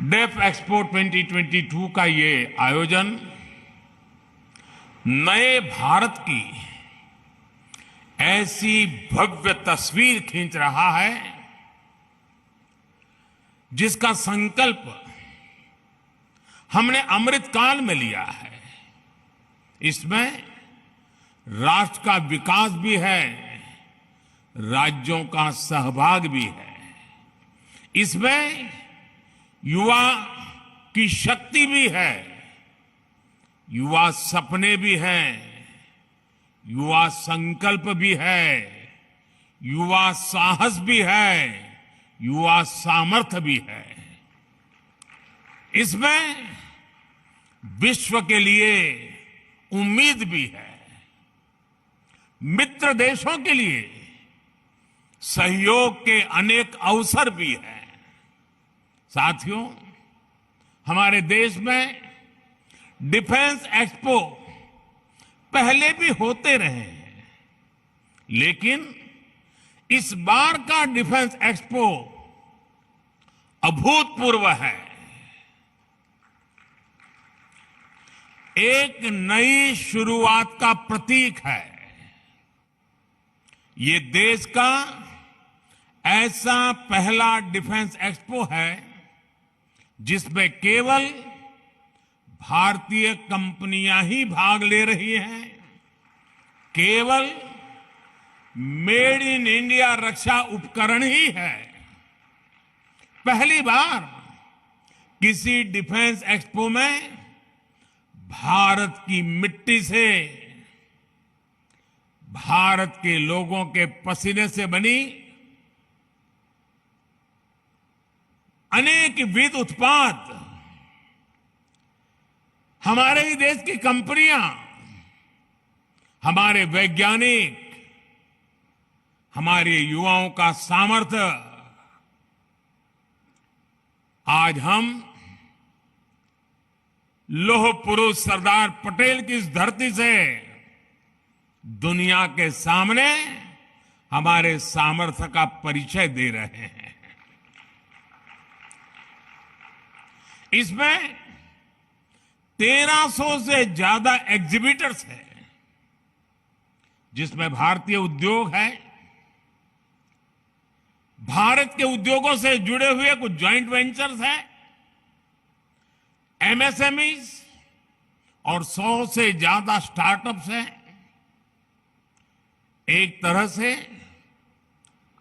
Def expo 2022 का ये आयोजन नए भारत की ऐसी भव्य तस्वीर खींच रहा है जिसका संकल्प हमने अमृतकाल में लिया है। इसमें राष्ट्र का विकास भी है, राज्यों का सहभाग भी है। इसमें युवा की शक्ति भी है, युवा सपने भी हैं, युवा संकल्प भी है, युवा साहस भी है, युवा सामर्थ्य भी है। इसमें विश्व के लिए उम्मीद भी है, मित्र देशों के लिए सहयोग के अनेक अवसर भी हैं। साथियों, हमारे देश में डिफेंस एक्सपो पहले भी होते रहे हैं, लेकिन इस बार का डिफेंस एक्सपो अभूतपूर्व है। एक नई शुरुआत का प्रतीक है। ये देश का ऐसा पहला डिफेंस एक्सपो है जिसमें केवल भारतीय कंपनियां ही भाग ले रही हैं। केवल मेड इन इंडिया रक्षा उपकरण ही है। पहली बार किसी डिफेंस एक्सपो में भारत की मिट्टी से, भारत के लोगों के पसीने से बनी अनेक विध उत्पाद, हमारे ही देश की कंपनियां, हमारे वैज्ञानिक, हमारे युवाओं का सामर्थ्य आज हम लौह पुरुष सरदार पटेल की इस धरती से दुनिया के सामने हमारे सामर्थ्य का परिचय दे रहे हैं। इसमें 1300 से ज्यादा एग्जीबिटर्स हैं, जिसमें भारतीय उद्योग है, भारत के उद्योगों से जुड़े हुए कुछ जॉइंट वेंचर्स हैं, एमएसएमईज और 100 से ज्यादा स्टार्टअप्स हैं। एक तरह से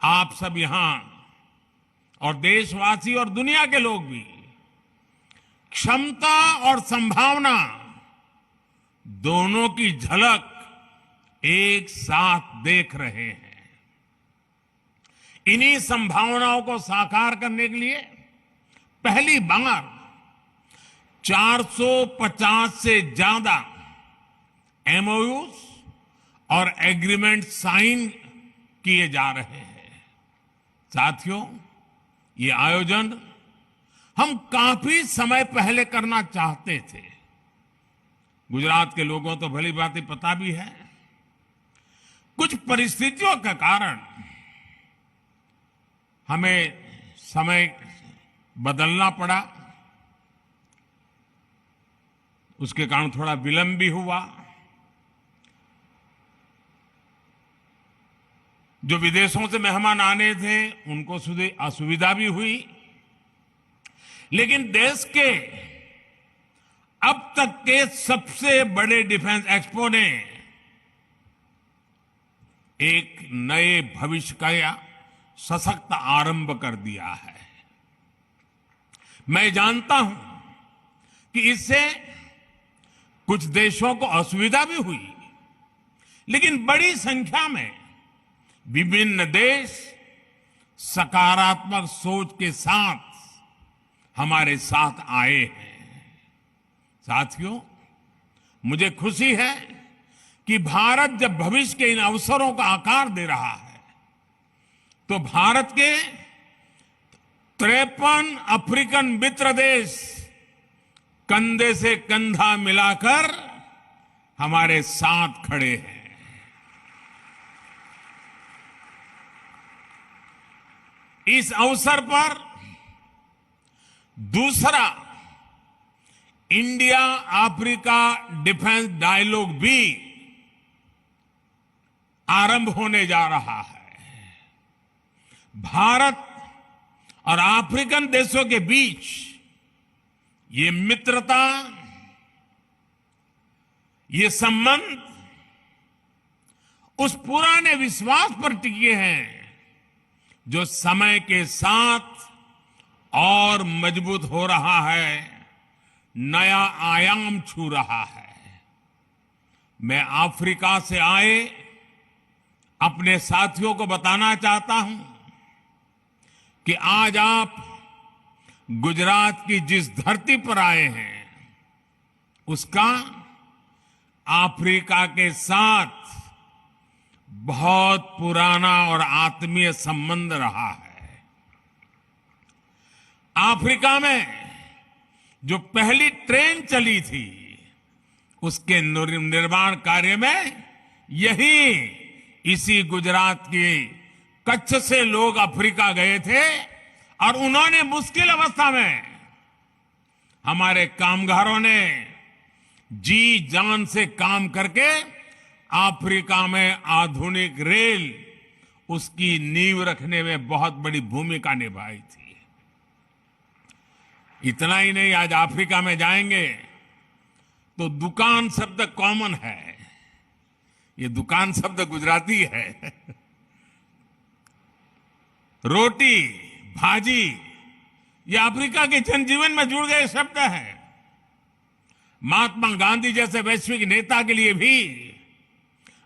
आप सब यहां और देशवासी और दुनिया के लोग भी क्षमता और संभावना दोनों की झलक एक साथ देख रहे हैं। इन्हीं संभावनाओं को साकार करने के लिए पहली बार 450 से ज्यादा एमओयूज और एग्रीमेंट साइन किए जा रहे हैं। साथियों, ये आयोजन हम काफी समय पहले करना चाहते थे। गुजरात के लोगों तो भली बात पता भी है, कुछ परिस्थितियों के कारण हमें समय बदलना पड़ा। उसके कारण थोड़ा विलंब भी हुआ। जो विदेशों से मेहमान आने थे उनको असुविधा भी हुई, लेकिन देश के अब तक के सबसे बड़े डिफेंस एक्सपो ने एक नए भविष्य का सशक्त आरंभ कर दिया है। मैं जानता हूं कि इससे कुछ देशों को असुविधा भी हुई, लेकिन बड़ी संख्या में विभिन्न देश सकारात्मक सोच के साथ हमारे साथ आए हैं। साथियों, मुझे खुशी है कि भारत जब भविष्य के इन अवसरों का आकार दे रहा है, तो भारत के 53 अफ्रीकन मित्र देश कंधे से कंधा मिलाकर हमारे साथ खड़े हैं। इस अवसर पर दूसरा, इंडिया अफ्रीका डिफेंस डायलॉग भी आरंभ होने जा रहा है। भारत और अफ्रीकन देशों के बीच ये मित्रता, ये संबंध उस पुराने विश्वास पर टिके हैं जो समय के साथ और मजबूत हो रहा है, नया आयाम छू रहा है। मैं अफ्रीका से आए अपने साथियों को बताना चाहता हूं कि आज आप गुजरात की जिस धरती पर आए हैं, उसका अफ्रीका के साथ बहुत पुराना और आत्मीय संबंध रहा है। अफ्रीका में जो पहली ट्रेन चली थी, उसके निर्माण कार्य में इसी गुजरात की कच्छ से लोग अफ्रीका गए थे और उन्होंने मुश्किल अवस्था में हमारे कामगारों ने जी जान से काम करके अफ्रीका में आधुनिक रेल, उसकी नींव रखने में बहुत बड़ी भूमिका निभाई थी। इतना ही नहीं, आज अफ्रीका में जाएंगे तो दुकान शब्द कॉमन है। ये दुकान शब्द गुजराती है। रोटी, भाजी, ये अफ्रीका के जनजीवन में जुड़ गए शब्द हैं। महात्मा गांधी जैसे वैश्विक नेता के लिए भी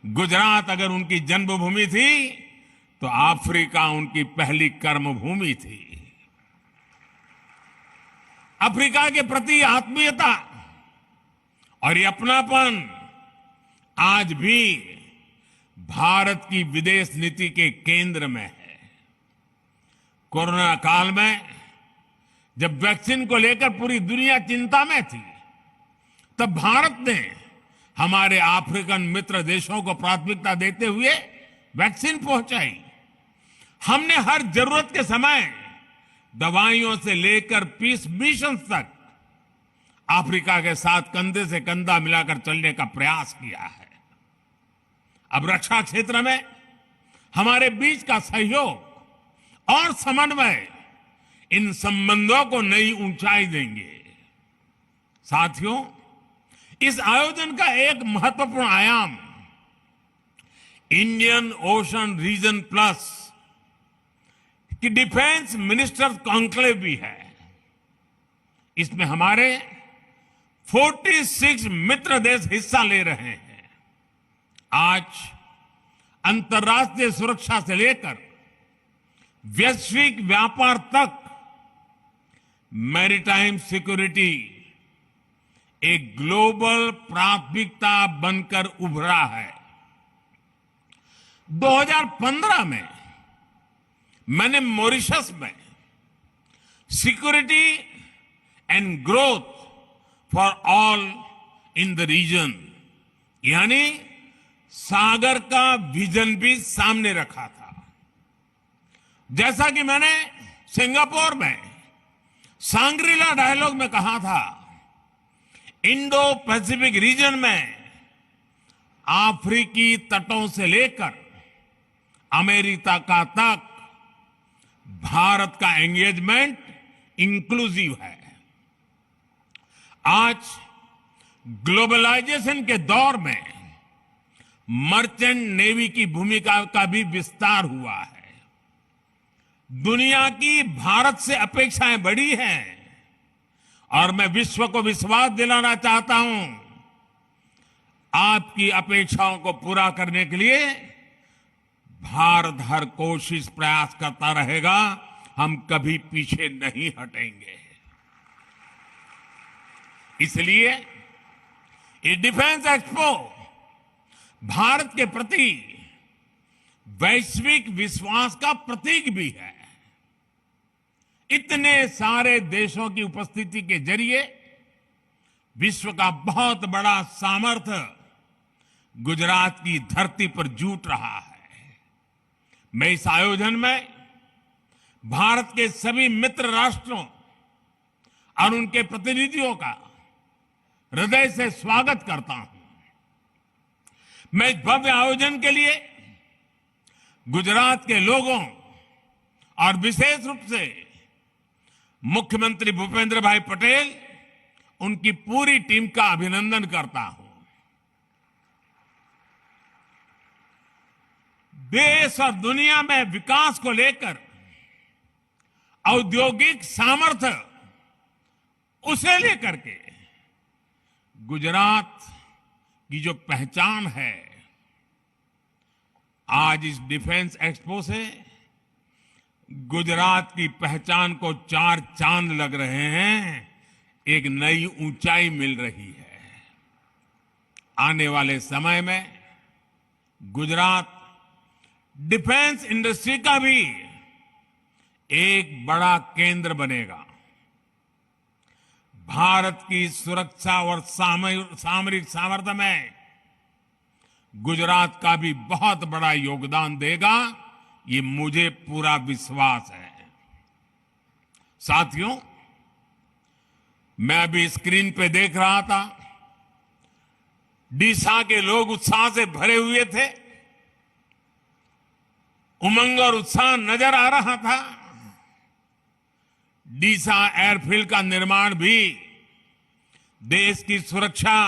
गुजरात अगर उनकी जन्मभूमि थी तो अफ्रीका उनकी पहली कर्मभूमि थी। अफ्रीका के प्रति आत्मीयता और ये अपनापन आज भी भारत की विदेश नीति के केंद्र में है। कोरोना काल में जब वैक्सीन को लेकर पूरी दुनिया चिंता में थी, तब भारत ने हमारे अफ्रीकन मित्र देशों को प्राथमिकता देते हुए वैक्सीन पहुंचाई। हमने हर जरूरत के समय दवाइयों से लेकर पीस मिशन तक अफ्रीका के साथ कंधे से कंधा मिलाकर चलने का प्रयास किया है। अब रक्षा क्षेत्र में हमारे बीच का सहयोग और समन्वय इन संबंधों को नई ऊंचाई देंगे। साथियों, इस आयोजन का एक महत्वपूर्ण आयाम इंडियन ओशन रीजन प्लस की डिफेंस मिनिस्टर्स कॉन्क्लेव भी है। इसमें हमारे 46 मित्र देश हिस्सा ले रहे हैं। आज अंतर्राष्ट्रीय सुरक्षा से लेकर वैश्विक व्यापार तक मैरीटाइम सिक्योरिटी एक ग्लोबल प्राथमिकता बनकर उभरा है। 2015 में मैंने मॉरिशस में security and growth for all in the region, यानी सागर का विजन भी सामने रखा था। जैसा कि मैंने सिंगापुर में सांग्रीला डायलॉग में कहा था, इंडो पैसिफिक रीजन में अफ्रीकी तटों से लेकर अमेरिका का तक भारत का एंगेजमेंट इंक्लूसिव है। आज ग्लोबलाइजेशन के दौर में मर्चेंट नेवी की भूमिका का भी विस्तार हुआ है। दुनिया की भारत से अपेक्षाएं बढ़ी हैं और मैं विश्व को विश्वास दिलाना चाहता हूं, आपकी अपेक्षाओं को पूरा करने के लिए भारत हर कोशिश प्रयास करता रहेगा। हम कभी पीछे नहीं हटेंगे। इसलिए ये डिफेंस एक्सपो भारत के प्रति वैश्विक विश्वास का प्रतीक भी है। इतने सारे देशों की उपस्थिति के जरिए विश्व का बहुत बड़ा सामर्थ्य गुजरात की धरती पर जुट रहा है। मैं इस आयोजन में भारत के सभी मित्र राष्ट्रों और उनके प्रतिनिधियों का हृदय से स्वागत करता हूं। मैं इस भव्य आयोजन के लिए गुजरात के लोगों और विशेष रूप से मुख्यमंत्री भूपेंद्र भाई पटेल, उनकी पूरी टीम का अभिनंदन करता हूं। देश और दुनिया में विकास को लेकर औद्योगिक सामर्थ्य, उसे लेकर के गुजरात की जो पहचान है, आज इस डिफेंस एक्सपो से गुजरात की पहचान को चार चांद लग रहे हैं, एक नई ऊंचाई मिल रही है। आने वाले समय में गुजरात डिफेंस इंडस्ट्री का भी एक बड़ा केंद्र बनेगा। भारत की सुरक्षा और सामरिक सामर्थ्य में गुजरात का भी बहुत बड़ा योगदान देगा, ये मुझे पूरा विश्वास है। साथियों, मैं अभी स्क्रीन पे देख रहा था, डीसा के लोग उत्साह से भरे हुए थे, उमंग और उत्साह नजर आ रहा था। डीसा एयरफील्ड का निर्माण भी देश की सुरक्षा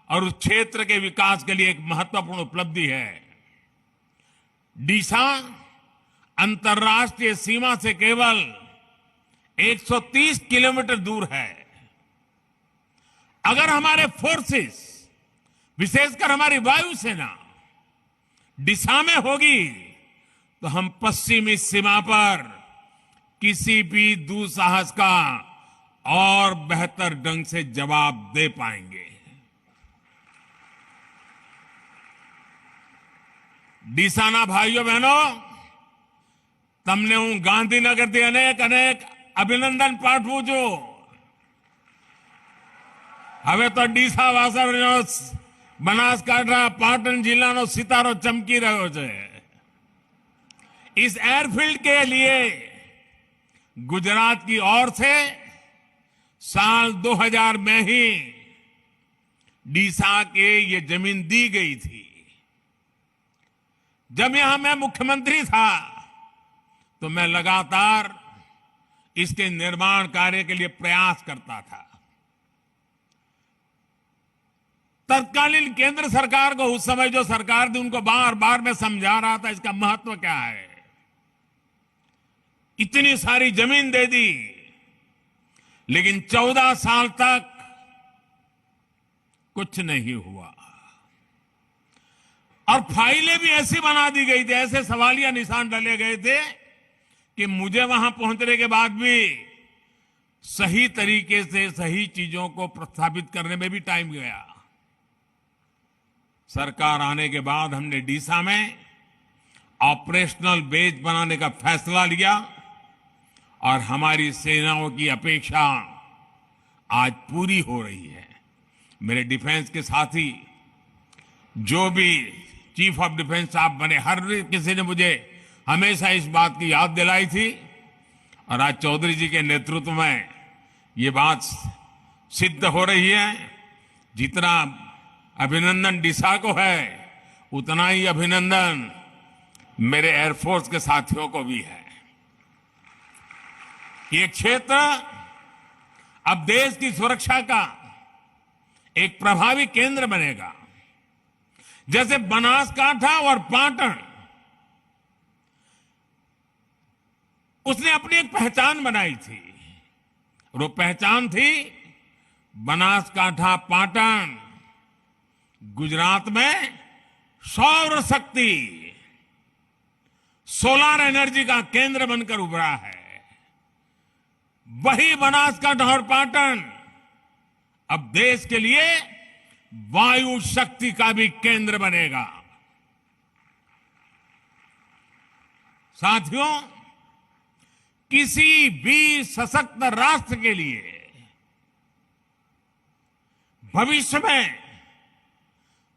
और उस क्षेत्र के विकास के लिए एक महत्वपूर्ण उपलब्धि है। डीसा अंतर्राष्ट्रीय सीमा से केवल 130 किलोमीटर दूर है। अगर हमारे फोर्सेस, विशेषकर हमारी वायुसेना डीसा में होगी, तो हम पश्चिमी सीमा पर किसी भी दुस्साहस का और बेहतर ढंग से जवाब दे पाएंगे। डीसाना भाइयों बहनों, તમને હું ગાંધીનગરથી અનેક અભિનંદન પાઠવું છું। હવે તો ડીસા વાસણનો બનાસકાંઠા પાટણ જિલ્લાનો સિતારો ચમકી રહ્યો છે। इस एयरफील्ड के लिए गुजरात की ओर से साल 2000 में ही डीसा के ये जमीन दी गई थी। जब यहां मैं मुख्यमंत्री था तो मैं लगातार इसके निर्माण कार्य के लिए प्रयास करता था। तत्कालीन केंद्र सरकार को, उस समय जो सरकार थी, उनको बार बार मैं समझा रहा था इसका महत्व क्या है। इतनी सारी जमीन दे दी, लेकिन 14 साल तक कुछ नहीं हुआ और फाइलें भी ऐसी बना दी गई थी, ऐसे सवालिया निशान डाले गए थे कि मुझे वहां पहुंचने के बाद भी सही तरीके से सही चीजों को प्रस्थापित करने में भी टाइम गया। सरकार आने के बाद हमने डीसा में ऑपरेशनल बेस बनाने का फैसला लिया और हमारी सेनाओं की अपेक्षा आज पूरी हो रही है। मेरे डिफेंस के साथी, जो भी चीफ ऑफ डिफेंस साहब बने, हर किसी ने मुझे हमेशा इस बात की याद दिलाई थी और आज चौधरी जी के नेतृत्व में ये बात सिद्ध हो रही है। जितना अभिनंदन डीसा को है, उतना ही अभिनंदन मेरे एयरफोर्स के साथियों को भी है। ये क्षेत्र अब देश की सुरक्षा का एक प्रभावी केंद्र बनेगा। जैसे बनासकांठा और पाटन, उसने अपनी एक पहचान बनाई थी और वो पहचान थी बनासकांठा पाटन गुजरात में सौर शक्ति, सोलर एनर्जी का केंद्र बनकर उभरा है। वही बनासकांठा और पाटन अब देश के लिए वायु शक्ति का भी केंद्र बनेगा। साथियों, किसी भी सशक्त राष्ट्र के लिए भविष्य में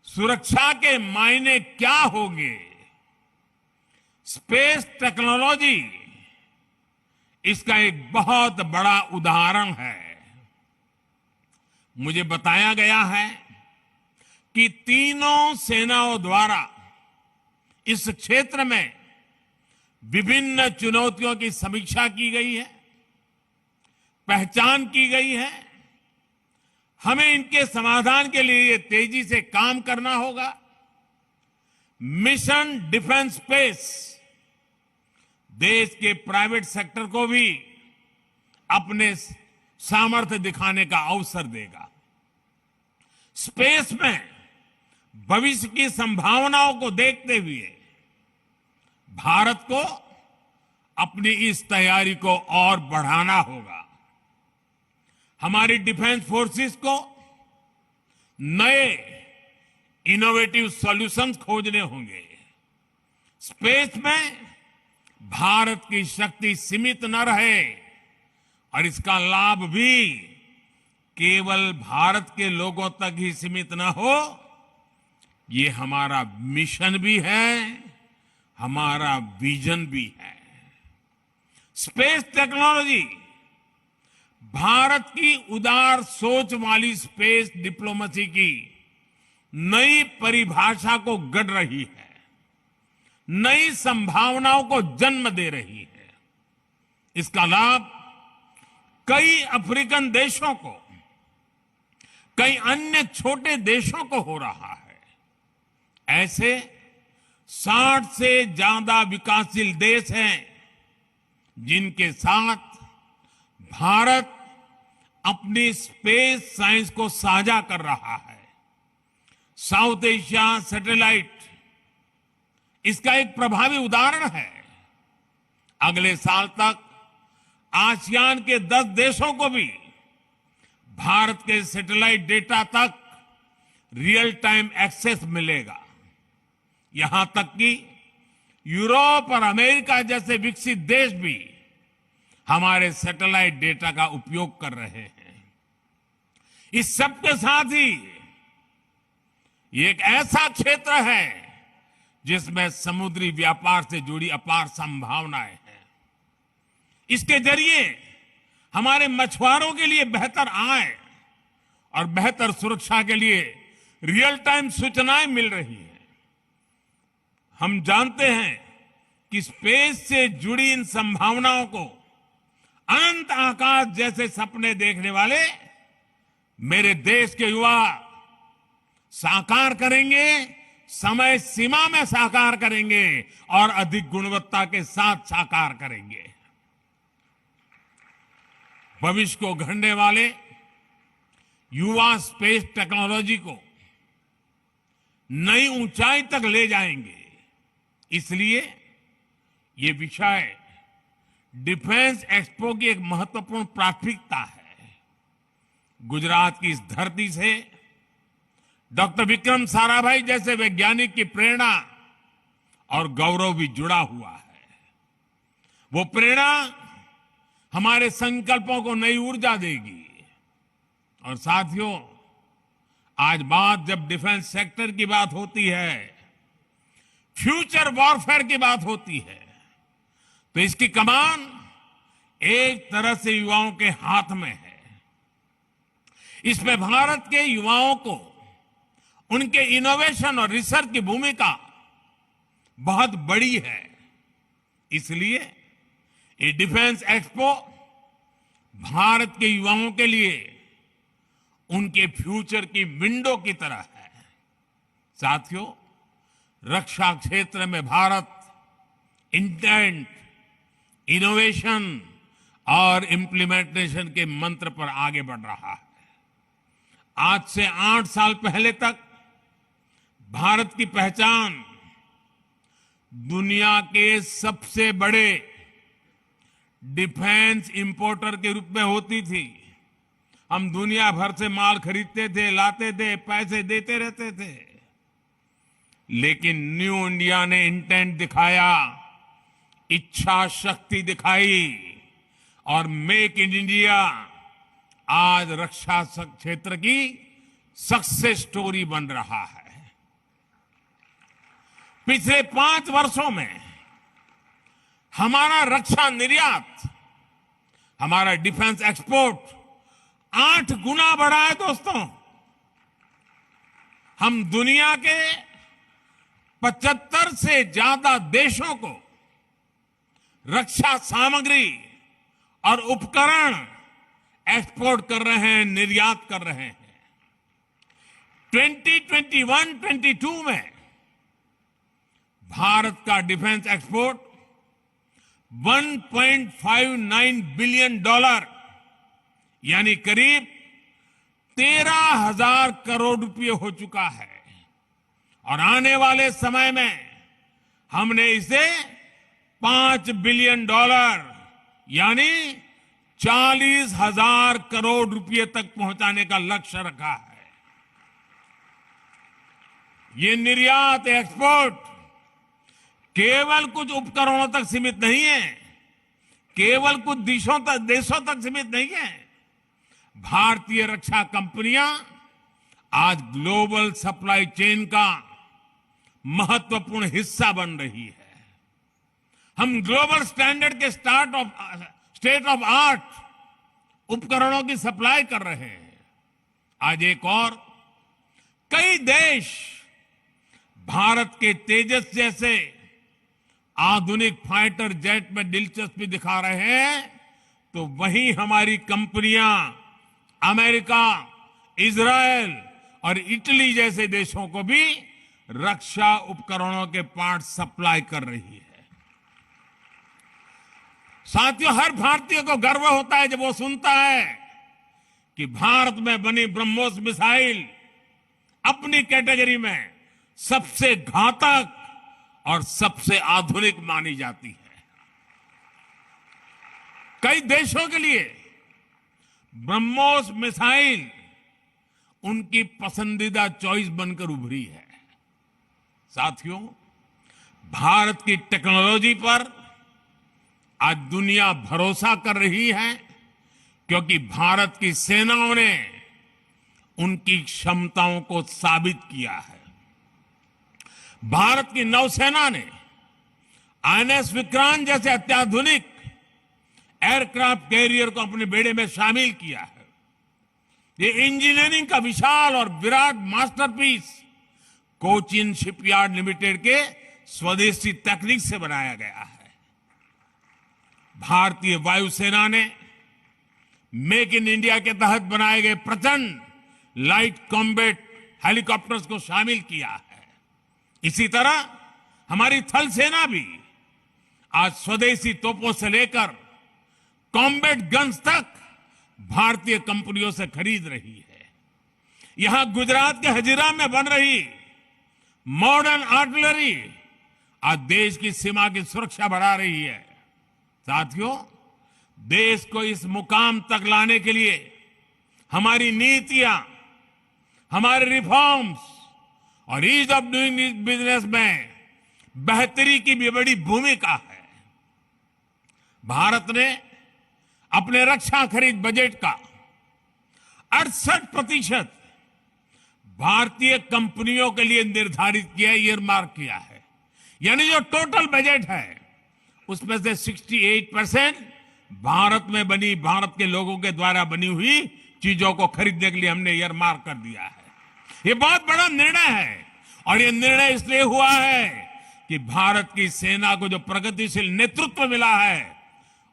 सुरक्षा के मायने क्या होंगे, स्पेस टेक्नोलॉजी इसका एक बहुत बड़ा उदाहरण है। मुझे बताया गया है कि तीनों सेनाओं द्वारा इस क्षेत्र में विभिन्न चुनौतियों की समीक्षा की गई है, पहचान की गई है। हमें इनके समाधान के लिए तेजी से काम करना होगा। मिशन डिफेंस स्पेस देश के प्राइवेट सेक्टर को भी अपने सामर्थ्य दिखाने का अवसर देगा। स्पेस में भविष्य की संभावनाओं को देखते हुए भारत को अपनी इस तैयारी को और बढ़ाना होगा। हमारी डिफेंस फोर्सेस को नए इनोवेटिव सॉल्यूशंस खोजने होंगे। स्पेस में भारत की शक्ति सीमित न रहे और इसका लाभ भी केवल भारत के लोगों तक ही सीमित न हो, ये हमारा मिशन भी है, हमारा विजन भी है। स्पेस टेक्नोलॉजी भारत की उदार सोच वाली स्पेस डिप्लोमेसी की नई परिभाषा को गढ़ रही है, नई संभावनाओं को जन्म दे रही है। इसका लाभ कई अफ्रीकन देशों को, कई अन्य छोटे देशों को हो रहा है। ऐसे 60 से ज्यादा विकासशील देश हैं जिनके साथ भारत अपनी स्पेस साइंस को साझा कर रहा है। साउथ एशिया सैटेलाइट इसका एक प्रभावी उदाहरण है। अगले साल तक आसियान के 10 देशों को भी भारत के सैटेलाइट डेटा तक रियल टाइम एक्सेस मिलेगा। यहां तक कि यूरोप और अमेरिका जैसे विकसित देश भी हमारे सैटेलाइट डेटा का उपयोग कर रहे हैं। इस सब के साथ ही ये एक ऐसा क्षेत्र है जिसमें समुद्री व्यापार से जुड़ी अपार संभावनाएं हैं। इसके जरिए हमारे मछुआरों के लिए बेहतर आय और बेहतर सुरक्षा के लिए रियल टाइम सूचनाएं मिल रही हैं। हम जानते हैं कि स्पेस से जुड़ी इन संभावनाओं को अनंत आकाश जैसे सपने देखने वाले मेरे देश के युवा साकार करेंगे, समय सीमा में साकार करेंगे और अधिक गुणवत्ता के साथ साकार करेंगे। भविष्य को गढ़ने वाले युवा स्पेस टेक्नोलॉजी को नई ऊंचाई तक ले जाएंगे। इसलिए ये विषय डिफेंस एक्सपो की एक महत्वपूर्ण प्राथमिकता है। गुजरात की इस धरती से डॉक्टर विक्रम साराभाई जैसे वैज्ञानिक की प्रेरणा और गौरव भी जुड़ा हुआ है। वो प्रेरणा हमारे संकल्पों को नई ऊर्जा देगी। और साथियों, आज बात जब डिफेंस सेक्टर की बात होती है, फ्यूचर वॉरफेयर की बात होती है, तो इसकी कमान एक तरह से युवाओं के हाथ में है। इसमें भारत के युवाओं को उनके इनोवेशन और रिसर्च की भूमिका बहुत बड़ी है। इसलिए ये डिफेंस एक्सपो भारत के युवाओं के लिए उनके फ्यूचर की विंडो की तरह है। साथियों, रक्षा क्षेत्र में भारत इंटेंट, इनोवेशन और इम्प्लीमेंटेशन के मंत्र पर आगे बढ़ रहा है। आज से 8 साल पहले तक भारत की पहचान दुनिया के सबसे बड़े डिफेंस इंपोर्टर के रूप में होती थी। हम दुनिया भर से माल खरीदते थे, लाते थे, पैसे देते रहते थे। लेकिन न्यू इंडिया ने इंटेंट दिखाया, इच्छा शक्ति दिखाई और मेक इन इंडिया आज रक्षा क्षेत्र की सक्सेस स्टोरी बन रहा है। पिछले 5 वर्षों में हमारा रक्षा निर्यात हमारा डिफेंस एक्सपोर्ट 8 गुना बढ़ा है दोस्तों। हम दुनिया के 75 से ज्यादा देशों को रक्षा सामग्री और उपकरण एक्सपोर्ट कर रहे हैं, निर्यात कर रहे हैं। 2021-22 में भारत का डिफेंस एक्सपोर्ट $1.59 बिलियन यानी करीब 13,000 करोड़ रुपए हो चुका है और आने वाले समय में हमने इसे $5 बिलियन यानी 40,000 करोड़ रुपए तक पहुंचाने का लक्ष्य रखा है। ये निर्यात एक्सपोर्ट केवल कुछ उपकरणों तक सीमित नहीं है, केवल कुछ देशों तक सीमित नहीं है। भारतीय रक्षा कंपनियां आज ग्लोबल सप्लाई चेन का महत्वपूर्ण हिस्सा बन रही है। हम ग्लोबल स्टैंडर्ड के स्टेट ऑफ आर्ट उपकरणों की सप्लाई कर रहे हैं। आज एक और कई देश भारत के तेजस जैसे आधुनिक फाइटर जेट में दिलचस्पी दिखा रहे हैं, तो वहीं हमारी कंपनियां अमेरिका, इजरायल और इटली जैसे देशों को भी रक्षा उपकरणों के पार्ट सप्लाई कर रही है। साथियों, हर भारतीय को गर्व होता है जब वो सुनता है कि भारत में बनी ब्रह्मोस मिसाइल अपनी कैटेगरी में सबसे घातक और सबसे आधुनिक मानी जाती है। कई देशों के लिए ब्रह्मोस मिसाइल उनकी पसंदीदा चॉइस बनकर उभरी है। साथियों, भारत की टेक्नोलॉजी पर आज दुनिया भरोसा कर रही है क्योंकि भारत की सेनाओं ने उनकी क्षमताओं को साबित किया है। भारत की नौसेना ने आईएनएस विक्रांत जैसे अत्याधुनिक एयरक्राफ्ट कैरियर को अपने बेड़े में शामिल किया है। ये इंजीनियरिंग का विशाल और Virat masterpiece Cochin shipyard limited के स्वदेशी तकनीक से बनाया गया है। भारतीय वायुसेना ने मेक इन इंडिया के तहत बनाए गए प्रचंड लाइट कॉम्बैट हेलीकॉप्टर्स को शामिल किया है। इसी तरह हमारी थल सेना भी आज स्वदेशी तोपों से लेकर कॉम्बैट गन्स तक भारतीय कंपनियों से खरीद रही है। यहां गुजरात के हजीरा में बन रही मॉडर्न आर्टिलरी आज देश की सीमा की सुरक्षा बढ़ा रही है। साथियों, देश को इस मुकाम तक लाने के लिए हमारी नीतियां, हमारे रिफॉर्म्स और ईज ऑफ डूइंग बिजनेस में बेहतरी की भी बड़ी भूमिका है। भारत ने अपने रक्षा खरीद बजट का 68% भारतीय कंपनियों के लिए निर्धारित किया, ईयरमार्क किया है। यानी जो टोटल बजट है उसमें से 68% भारत में बनी, भारत के लोगों के द्वारा बनी हुई चीजों को खरीदने के लिए हमने ईयरमार्क कर दिया है। ये बहुत बड़ा निर्णय है और ये निर्णय इसलिए हुआ है कि भारत की सेना को जो प्रगतिशील नेतृत्व मिला है,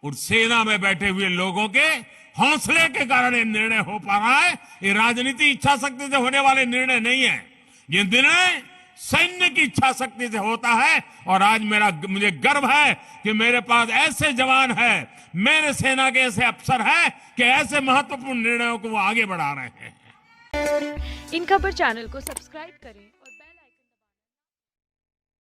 उस सेना में बैठे हुए लोगों के हौसले के कारण ये निर्णय हो पा रहा है। ये राजनीति इच्छा शक्ति से होने वाले निर्णय नहीं है, ये निर्णय सैन्य की इच्छा शक्ति से होता है। और आज मुझे गर्व है कि मेरे पास ऐसे जवान हैं, मेरे सेना के ऐसे अफसर हैं कि ऐसे महत्वपूर्ण निर्णयों को वो आगे बढ़ा रहे हैं। इन खबर चैनल को सब्सक्राइब करें।